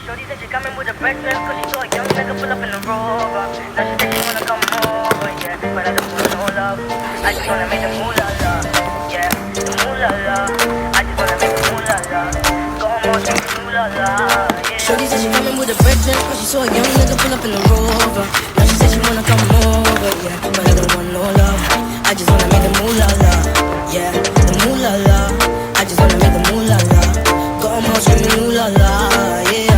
Shorty said she coming with a breakfast, cause she saw a young nigga pull up in the Rover. Now she said she wanna come over, yeah, but I don't want no love. I just wanna make the moolah la, yeah, the moolah la. I just wanna make the moolah la. Go home on the moolah la, yeah. Shorty said she coming with a breakfast, cause she saw a young nigga pull up in the Rover. Now she said she wanna come over, yeah, but I don't want no love. I just wanna make the moolah la, yeah, the moolah la. I just wanna make the moolah la. Go home on screaming moolah la, yeah.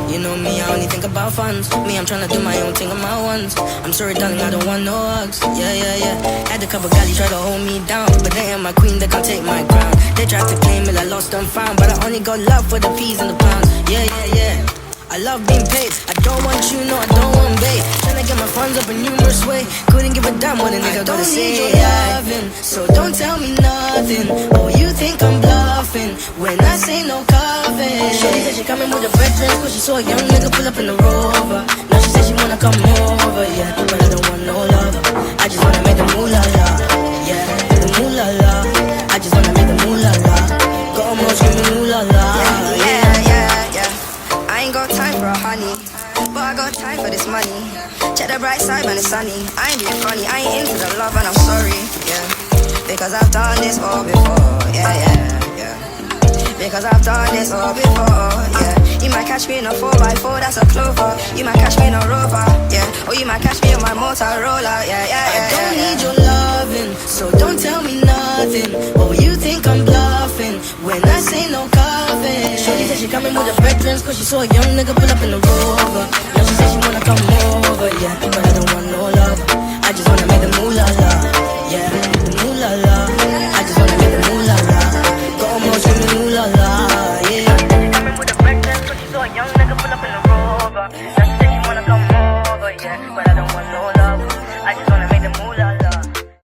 You know me, I only think about funds. Me, I'm tryna do my own thing on my ones. I'm sorry, darling, I don't want no hugs. Yeah, yeah, yeah. Had a couple guys try to hold me down, but they ain't my queen, they can't take my crown. They tried to claim it, I lost and found, but I only got love for the peas and the pounds. Yeah, yeah, yeah. I love being paid. I don't want you, no, I don't want bait. Tryna get my funds up in numerous ways. Couldn't give a damn what a nigga gotta say. I don't need your loving, so don't tell me nothing. Oh, you think I'm bluffing when I say no coffee. Shorty said she coming with a breakfast, cause she saw a young nigga pull up in the Rover. Now she said she wanna come over, yeah, but I don't want no love. I just wanna make the moolah la, yeah, the moolah la. I just wanna make the moolah la. Go on, screaming moolah la, yeah. I ain't got time for a honey, but I got time for this money. Check the bright side when it's sunny. I ain't being funny, I ain't into the love and I'm sorry, yeah. Because I've done this all before, yeah, yeah, yeah. Because I've done this all before, yeah. You might catch me in a 4x4, that's a clover. You might catch me in a Rover, yeah. Or you might catch me on my Motorola, yeah, yeah, yeah. I don't need your loving, so don't tell me nothing. Oh, you think I'm bluffing when I say no coffee. Shorty said she coming with a breakfast, cause she saw a young nigga pull up in the Rover. Now she said she wanna come over, yeah, but I don't want no love. I just wanna make the moolah la, yeah, the moolah la. I just wanna make the moolah la. Go on, screaming moolah la, yeah. She coming with a breakfast, cause she saw a young nigga pull up in the Rover. Now she said she wanna come